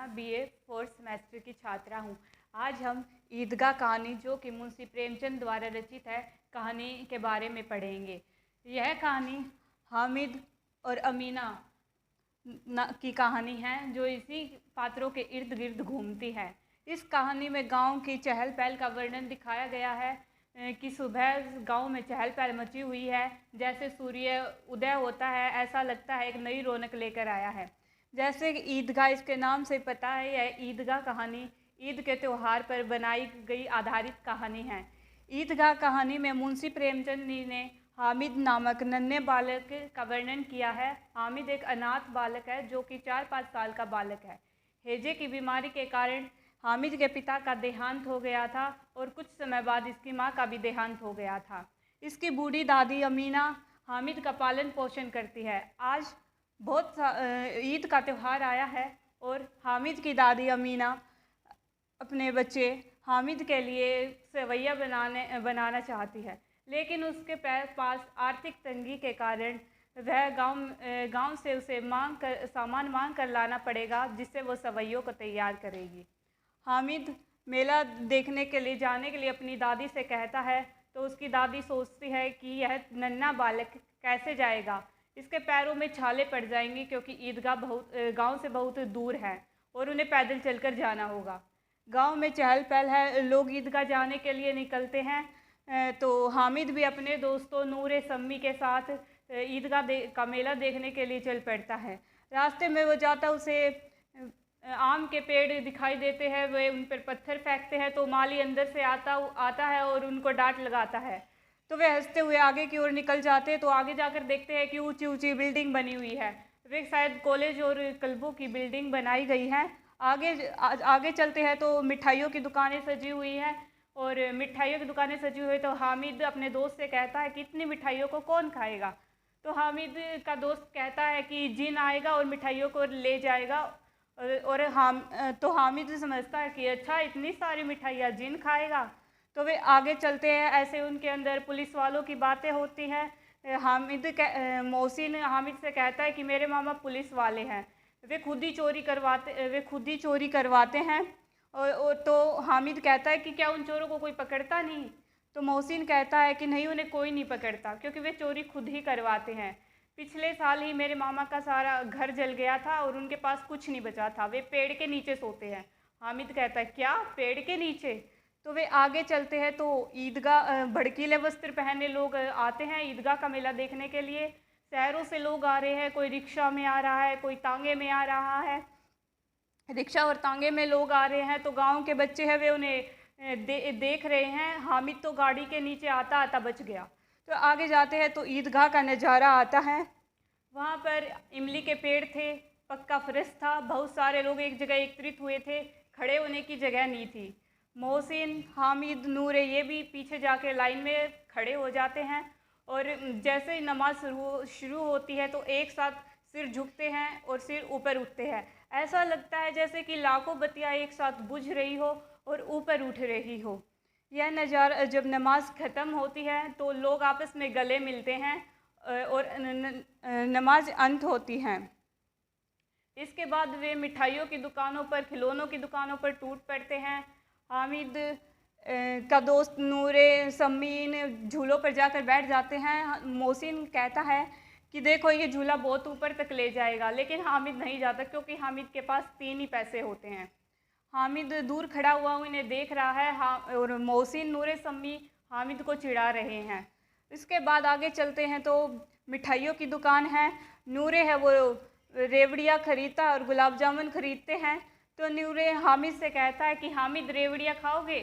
Amina BA fourth semester की छात्रा हूँ। आज हम ईदगाह कहानी जो कि मुंशी प्रेमचंद द्वारा रचित है कहानी के बारे में पढ़ेंगे। यह कहानी हामिद और अमीना की कहानी है जो इसी पात्रों के इर्द गिर्द घूमती है। इस कहानी में गांव की चहल पहल का वर्णन दिखाया गया है कि सुबह गांव में चहल पहल मची हुई है। जैसे सूर्य उदय होता है ऐसा लगता है एक नई रौनक लेकर आया है। जैसे ईदगाह इसके नाम से पता है, यह ईदगाह कहानी ईद के त्यौहार पर बनाई गई आधारित कहानी है। ईदगाह कहानी में मुंशी प्रेमचंद ने हामिद नामक नन्हे बालक का वर्णन किया है। हामिद एक अनाथ बालक है जो कि 4-5 साल का बालक है। हैजे की बीमारी के कारण हामिद के पिता का देहांत हो गया था और कुछ समय बाद इसकी मां का भी देहांत हो गया था। इसकी बूढ़ी दादी अमीना हामिद का पालन पोषण करती है। आज बहुत ईद का त्यौहार आया है और हामिद की दादी अमीना अपने बच्चे हामिद के लिए सेवैया बनाना चाहती है, लेकिन उसके पास आर्थिक तंगी के कारण वह गांव से उसे सामान मांग कर लाना पड़ेगा जिससे वो सेवैयों को तैयार करेगी। हामिद मेला देखने के लिए जाने के लिए अपनी दादी से कहता है तो उसकी दादी सोचती है कि यह नन्हा बालक कैसे जाएगा, इसके पैरों में छाले पड़ जाएंगी क्योंकि ईदगाह गांव से बहुत दूर है और उन्हें पैदल चलकर जाना होगा। गांव में चहल पहल है, लोग ईदगाह जाने के लिए निकलते हैं। तो हामिद भी अपने दोस्तों नूरे सम्मी के साथ ईदगाह का मेला देखने के लिए चल पड़ता है। रास्ते में वो जाता उसे आम के पेड़ दिखाई देते हैं, वे उन पर पत्थर फेंकते हैं तो माली अंदर से आता है और उनको डांट लगाता है। तो वे हंसते हुए आगे की ओर निकल जाते हैं। तो आगे जाकर देखते हैं कि ऊंची ऊंची बिल्डिंग बनी हुई है। वे शायद कॉलेज और क्लबों की बिल्डिंग बनाई गई है। आगे चलते हैं तो मिठाइयों की दुकानें सजी हुई हैं और मिठाइयों की दुकानें सजी हुई तो हामिद अपने दोस्त से कहता है कि इतनी मिठाइयों को कौन खाएगा। तो हामिद का दोस्त कहता है कि जिन आएगा और मिठाइयों को ले जाएगा और तो हामिद समझता है कि अच्छा इतनी सारी मिठाइयाँ जिन खाएगा। तो वे आगे चलते हैं। ऐसे उनके अंदर पुलिस वालों की बातें होती हैं। मोहसिन हामिद से कहता है कि मेरे मामा पुलिस वाले हैं, वे खुद ही चोरी करवाते हैं। और तो हामिद कहता है कि क्या उन चोरों को कोई पकड़ता नहीं। तो मोहसिन कहता है कि नहीं, उन्हें कोई नहीं पकड़ता क्योंकि वे चोरी खुद ही करवाते हैं। पिछले साल ही मेरे मामा का सारा घर जल गया था और उनके पास कुछ नहीं बचा था, वे पेड़ के नीचे सोते हैं। हामिद कहता है क्या पेड़ के नीचे। तो वे आगे चलते हैं तो ईदगाह भड़कीले वस्त्र पहने लोग आते हैं ईदगाह का मेला देखने के लिए। शहरों से लोग आ रहे हैं, कोई रिक्शा में आ रहा है, कोई तांगे में आ रहा है। रिक्शा और तांगे में लोग आ रहे हैं तो गांव के बच्चे हैं वे उन्हें देख रहे हैं। हामिद तो गाड़ी के नीचे आता आता बच गया। तो आगे जाते हैं तो ईदगाह का नज़ारा आता है। वहाँ पर इमली के पेड़ थे, पक्का फर्श था, बहुत सारे लोग एक जगह एकत्रित हुए थे, खड़े होने की जगह नहीं थी। मोहसिन, हामिद, नूरे ये भी पीछे जाके लाइन में खड़े हो जाते हैं और जैसे ही नमाज शुरू होती है तो एक साथ सिर झुकते हैं और सिर ऊपर उठते हैं। ऐसा लगता है जैसे कि लाखों बत्तियाँ एक साथ बुझ रही हो और ऊपर उठ रही हो। यह नज़ारा जब नमाज ख़त्म होती है तो लोग आपस में गले मिलते हैं और नमाज अंत होती है। इसके बाद वे मिठाइयों की दुकानों पर, खिलौनों की दुकानों पर टूट पड़ते हैं। हामिद का दोस्त नूरे सम्मीन झूलों पर जाकर बैठ जाते हैं। मोहसिन कहता है कि देखो ये झूला बहुत ऊपर तक ले जाएगा, लेकिन हामिद नहीं जाता क्योंकि हामिद के पास 3 ही पैसे होते हैं। हामिद दूर खड़ा हुआ उन्हें देख रहा है और मोहसिन, नूरे सम्मी हामिद को चिढ़ा रहे हैं। इसके बाद आगे चलते हैं तो मिठाइयों की दुकान है। नूरे है वो रेवड़ियाँ खरीदता और गुलाब जामुन खरीदते हैं। तो नूरे हामिद से कहता है कि हामिद रेवड़ियाँ खाओगे।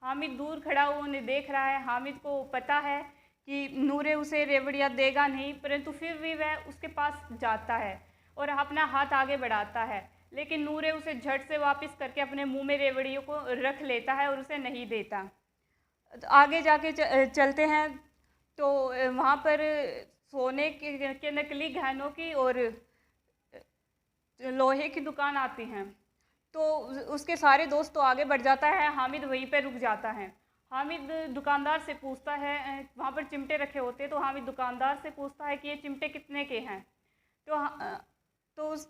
हामिद दूर खड़ा हुआ उन्हें देख रहा है। हामिद को पता है कि नूरे उसे रेवड़ियाँ देगा नहीं, परंतु फिर भी वह उसके पास जाता है और अपना हाथ आगे बढ़ाता है, लेकिन नूरे उसे झट से वापस करके अपने मुंह में रेवड़ियों को रख लेता है और उसे नहीं देता। तो आगे जाके चलते हैं तो वहाँ पर सोने के नकली गहनों की और लोहे की दुकान आती हैं। तो उसके सारे दोस्त तो आगे बढ़ जाता है, हामिद वहीं पर रुक जाता है। हामिद दुकानदार से पूछता है, वहाँ पर चिमटे रखे होते हैं, तो हामिद दुकानदार से पूछता है कि ये चिमटे कितने के हैं। तो उस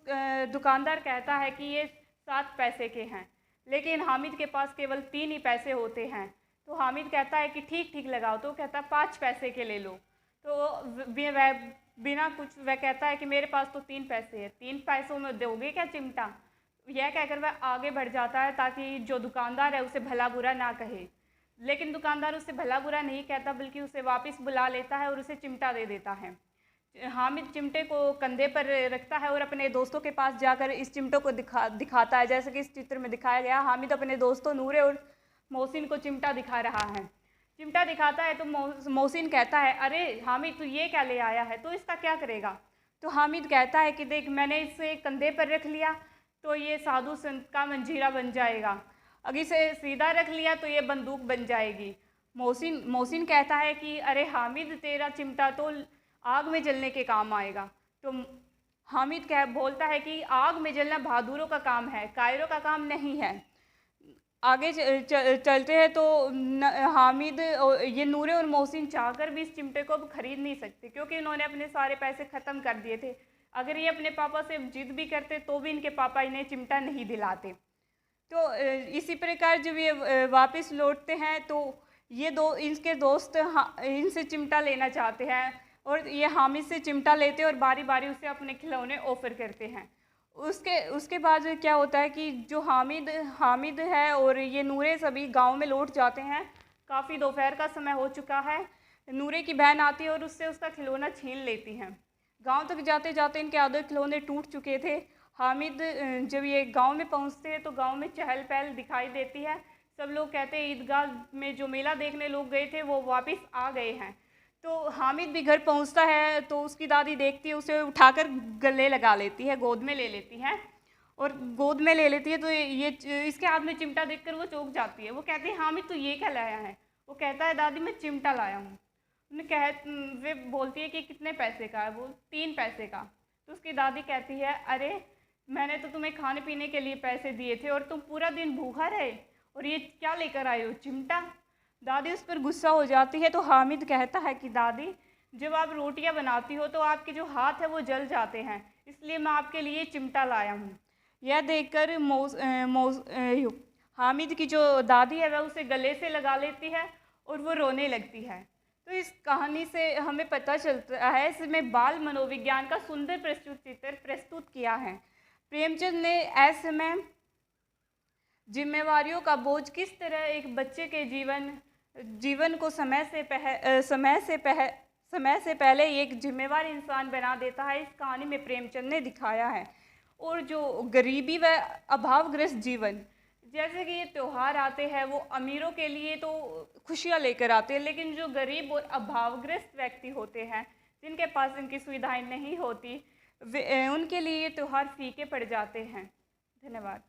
दुकानदार कहता है कि ये 7 पैसे के हैं, लेकिन हामिद के पास केवल 3 ही पैसे होते हैं। तो हामिद कहता है कि ठीक ठीक लगाओ, तो कहता है 5 पैसे के ले लो। तो वह बिना कुछ वह कहता है कि मेरे पास तो 3 पैसे हैं, 3 पैसों में दोगे क्या चिमटा? यह कहकर वह आगे बढ़ जाता है ताकि जो दुकानदार है उसे भला बुरा ना कहे, लेकिन दुकानदार उसे भला बुरा नहीं कहता बल्कि उसे वापस बुला लेता है और उसे चिमटा दे देता है। हामिद चिमटे को कंधे पर रखता है और अपने दोस्तों के पास जाकर इस चिमटे को दिखाता है। जैसे कि इस चित्र में दिखाया गया, हामिद अपने दोस्तों नूरे और मोहसिन को चिमटा दिखा रहा है। चिमटा दिखाता है तो मोहसिन कहता है, अरे हामिद तू ये क्या ले आया है, तो इसका क्या करेगा? तो हामिद कहता है कि देख, मैंने इसे कंधे पर रख लिया तो ये साधु संत का मंजीरा बन जाएगा, अगर इसे सीधा रख लिया तो ये बंदूक बन जाएगी। मोहसिन कहता है कि अरे हामिद, तेरा चिमटा तो आग में जलने के काम आएगा। तो हामिद बोलता है कि आग में जलना बहादुरों का काम है, कायरों का काम नहीं है। आगे चलते हैं तो हामिद ये नूरे और मोहसिन चाहकर भी इस चिमटे को खरीद नहीं सकते, क्योंकि उन्होंने अपने सारे पैसे ख़त्म कर दिए थे। अगर ये अपने पापा से जिद भी करते तो भी इनके पापा इन्हें चिमटा नहीं दिलाते। तो इसी प्रकार जब ये वापस लौटते हैं तो ये इनके दोस्त इनसे चिमटा लेना चाहते हैं और ये हामिद से चिमटा लेते हैं और बारी बारी उसे अपने खिलौने ऑफ़र करते हैं। उसके बाद क्या होता है कि जो हामिद है और ये नूरे सभी गांव में लौट जाते हैं। काफ़ी दोपहर का समय हो चुका है। नूरे की बहन आती है और उससे उसका खिलौना छीन लेती हैं। गांव तक जाते जाते इनके आधे खिलौने टूट चुके थे। हामिद जब ये गांव में पहुंचते हैं तो गांव में चहल पहल दिखाई देती है। सब लोग कहते हैं ईदगाह में जो मेला देखने लोग गए थे वो वापस आ गए हैं। तो हामिद भी घर पहुंचता है तो उसकी दादी देखती है, उसे उठाकर गले लगा लेती है, गोद में ले लेती है तो ये इसके हाथ में चिमटा देखकर वो चौंक जाती है। वो कहती है, हामिद तू ये क्या लाया है? वो कहता है, दादी मैं चिमटा लाया हूँ। वे बोलती है कि कितने पैसे का है? वो 3 पैसे का। तो उसकी दादी कहती है, अरे मैंने तो तुम्हें खाने पीने के लिए पैसे दिए थे और तुम पूरा दिन भूखा रहे और ये क्या लेकर आए हो, चिमटा? दादी उस पर गुस्सा हो जाती है। तो हामिद कहता है कि दादी, जब आप रोटियां बनाती हो तो आपके जो हाथ है वो जल जाते हैं, इसलिए मैं आपके लिए चिमटा लाया हूँ। यह देखकर हामिद की जो दादी है वह उसे गले से लगा लेती है और वो रोने लगती है। तो इस कहानी से हमें पता चलता है, इसमें बाल मनोविज्ञान का सुंदर चित्र प्रस्तुत किया है। प्रेमचंद ने ऐसे में जिम्मेवारियों का बोझ किस तरह एक बच्चे के जीवन को समय से पहले एक जिम्मेवार इंसान बना देता है, इस कहानी में प्रेमचंद ने दिखाया है। और जो गरीबी व अभावग्रस्त जीवन, जैसे कि ये त्यौहार आते हैं वो अमीरों के लिए तो खुशियाँ लेकर आते हैं, लेकिन जो गरीब और अभावग्रस्त व्यक्ति होते हैं जिनके पास इनकी सुविधाएं नहीं होती, उनके लिए ये त्यौहार फीके पड़ जाते हैं। धन्यवाद।